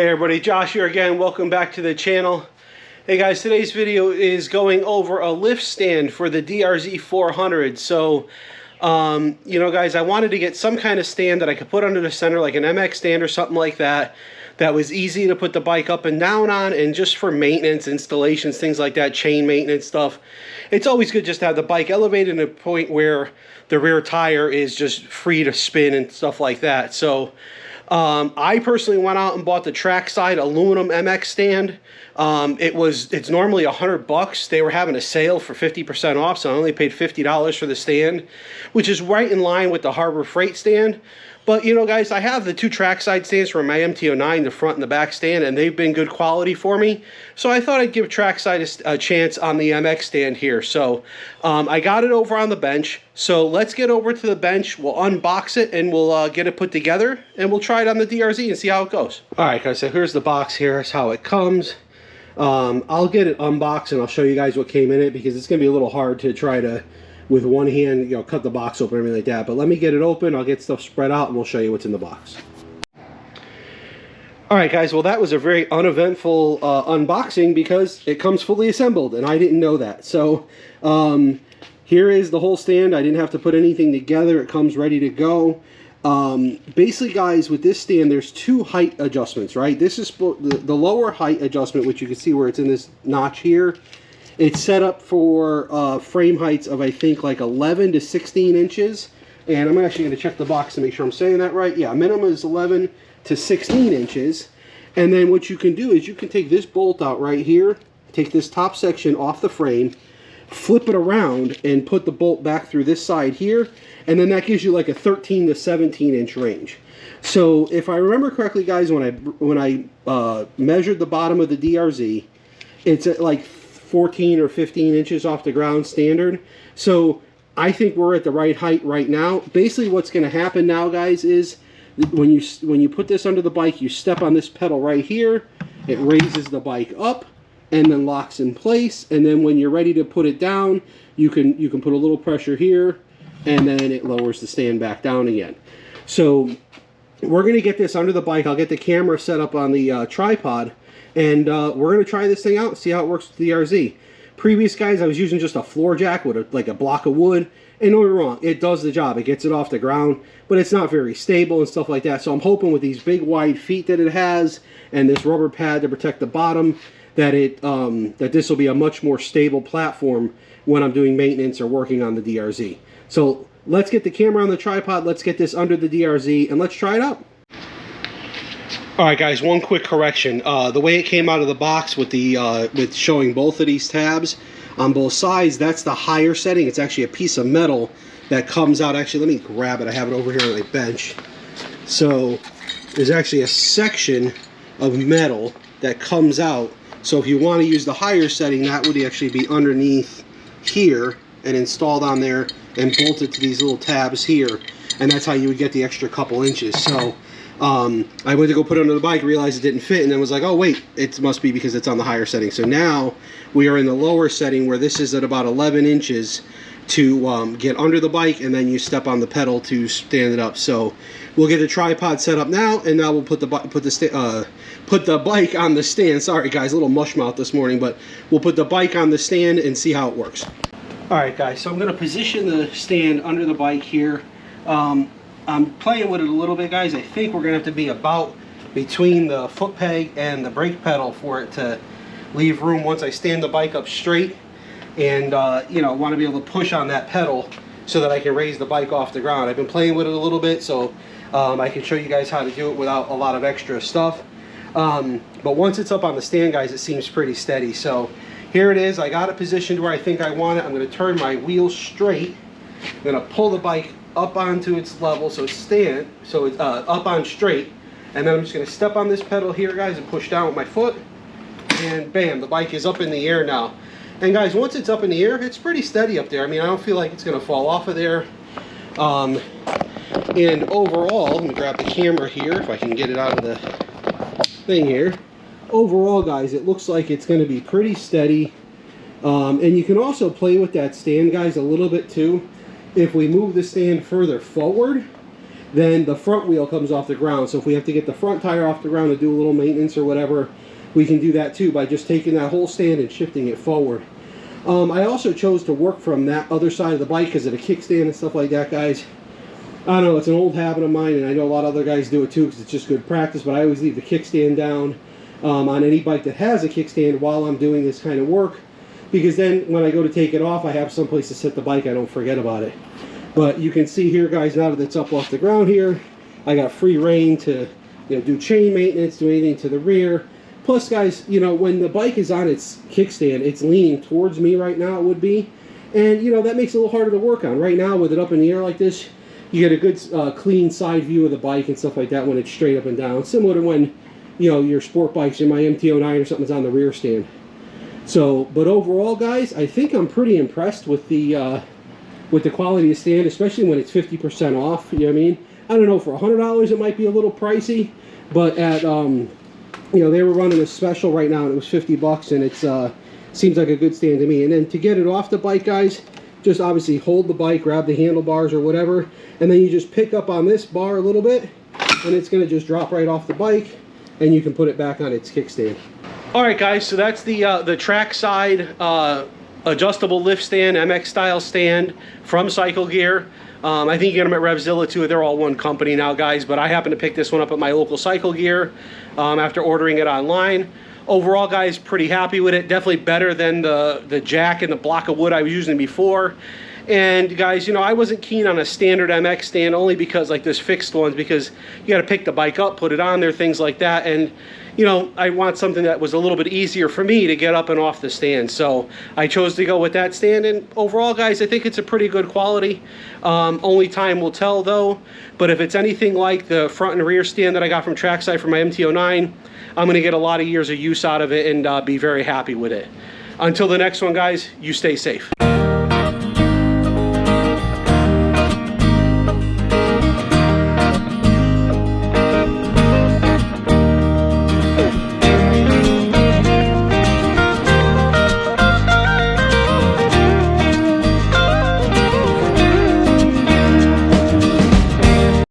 Hey everybody, Josh here again. Welcome back to the channel. Hey guys, today's video is going over a lift stand for the DRZ 400. So, you know guys, I wanted to get some kind of stand that I could put under the center, like an MX stand or something like that, that was easy to put the bike up and down on, and just for maintenance, installations, things like that, chain maintenance stuff. It's always good just to have the bike elevated to a point where the rear tire is just free to spin and stuff like that. So, I personally went out and bought the Trackside aluminum MX stand. It's normally $100. They were having a sale for 50% off, so I only paid $50 for the stand, which is right in line with the Harbor Freight stand. But, you know, guys, I have the two Trackside stands for my MT-09, the front and the back stand, and they've been good quality for me. So I thought I'd give Trackside a chance on the MX stand here. So I got it over on the bench. So let's get over to the bench. We'll unbox it, and we'll get it put together, and we'll try it on the DRZ and see how it goes. All right, guys, so here's the box here. Here's how it comes. I'll get it unboxed, and I'll show you guys what came in it, because it's going to be a little hard to try to, with one hand, you know, cut the box open and everything like that. But let me get it open, I'll get stuff spread out, and we'll show you what's in the box. Alright guys, well that was a very uneventful unboxing, because it comes fully assembled, and I didn't know that. So, here is the whole stand. I didn't have to put anything together. It comes ready to go. Basically guys, with this stand, there's two height adjustments, right? This is the lower height adjustment, which you can see where it's in this notch here. It's set up for frame heights of, I think, like 11 to 16 inches. And I'm actually going to check the box to make sure I'm saying that right. Yeah, minimum is 11 to 16 inches. And then what you can do is you can take this bolt out right here, take this top section off the frame, flip it around, and put the bolt back through this side here. And then that gives you like a 13 to 17 inch range. So if I remember correctly, guys, when I measured the bottom of the DRZ, it's at like 14 or 15 inches off the ground standard. So I think we're at the right height right now. Basically what's going to happen now, guys, is when you put this under the bike, you step on this pedal right here, it raises the bike up and then locks in place. And then when you're ready to put it down, you can put a little pressure here, and then it lowers the stand back down again. So we're going to get this under the bike. I'll get the camera set up on the tripod, and we're going to try this thing out and see how it works with the DRZ. Previous, guys, I was using just a floor jack with like a block of wood, and don't get me wrong, it does the job. It gets it off the ground, but it's not very stable and stuff like that. So I'm hoping with these big wide feet that it has, and this rubber pad to protect the bottom, that that this will be a much more stable platform when I'm doing maintenance or working on the DRZ. So let's get the camera on the tripod, let's get this under the DRZ, and let's try it out. Alright guys, one quick correction. The way it came out of the box with with showing both of these tabs on both sides, that's the higher setting. It's actually a piece of metal that comes out. Actually, let me grab it. I have it over here on my bench. So there's actually a section of metal that comes out. So if you want to use the higher setting, that would actually be underneath here and installed on there and bolted to these little tabs here. And that's how you would get the extra couple inches. So I went to go put it under the bike, realized it didn't fit, and then was like, oh wait, it must be because it's on the higher setting. So now we are in the lower setting, where this is at about 11 inches to get under the bike, and then you step on the pedal to stand it up. So we'll get the tripod set up now, and now we'll put the bike on the stand. Sorry guys, a little mush mouth this morning, but we'll put the bike on the stand and see how it works. Alright guys, so I'm going to position the stand under the bike here. I'm playing with it a little bit, guys. I think we're going to have to be about between the foot peg and the brake pedal for it to leave room once I stand the bike up straight. And, you know, want to be able to push on that pedal so that I can raise the bike off the ground. I've been playing with it a little bit, so I can show you guys how to do it without a lot of extra stuff. But once it's up on the stand, guys, it seems pretty steady. So here it is. I got it positioned where I think I want it. I'm going to turn my wheel straight. I'm going to pull the bike up onto its level, so it's up on straight, and then I'm just going to step on this pedal here, guys, and push down with my foot, and bam, the bike is up in the air now. And guys, once it's up in the air, it's pretty steady up there. I mean, I don't feel like it's going to fall off of there. And overall, let me grab the camera here if I can get it out of the thing here. Overall, guys, it looks like it's going to be pretty steady. And you can also play with that stand, guys, a little bit too. If we move the stand further forward, then the front wheel comes off the ground. So if we have to get the front tire off the ground to do a little maintenance or whatever, we can do that too by just taking that whole stand and shifting it forward. I also chose to work from that other side of the bike because of the kickstand and stuff like that, guys. I don't know, it's an old habit of mine, and I know a lot of other guys do it too because it's just good practice, but I always leave the kickstand down on any bike that has a kickstand while I'm doing this kind of work, because then when I go to take it off, I have someplace to set the bike. I don't forget about it. But you can see here, guys, now that it's up off the ground here, I got free reign to, you know, do chain maintenance, do anything to the rear. Plus, guys, you know, when the bike is on its kickstand, it's leaning towards me right now, it would be. And, you know, that makes it a little harder to work on. Right now, with it up in the air like this, you get a good clean side view of the bike and stuff like that when it's straight up and down. Similar to when, you know, your sport bikes in my MT-09 or something's on the rear stand. So, but overall, guys, I think I'm pretty impressed with the quality of stand, especially when it's 50% off. You know what I mean? I don't know, for $100 it might be a little pricey, but at you know, they were running a special right now and it was 50 bucks, and it's seems like a good stand to me. And then to get it off the bike, guys, just obviously hold the bike, grab the handlebars or whatever, and then you just pick up on this bar a little bit and it's going to just drop right off the bike and you can put it back on its kickstand. All right, guys, so that's the Trackside adjustable lift stand, MX style stand from CycleGear. I think you get them at Revzilla too. They're all one company now, guys, but I happened to pick this one up at my local CycleGear after ordering it online. Overall, guys, pretty happy with it. Definitely better than the jack and the block of wood I was using before. And guys, you know, I wasn't keen on a standard MX stand, only because like this fixed ones, because you got to pick the bike up, put it on there, things like that. And you know, I want something that was a little bit easier for me to get up and off the stand. So I chose to go with that stand. And overall, guys, I think it's a pretty good quality. Only time will tell, though. But if it's anything like the front and rear stand that I got from Trackside for my MT-09, I'm going to get a lot of years of use out of it and be very happy with it. Until the next one, guys, you stay safe.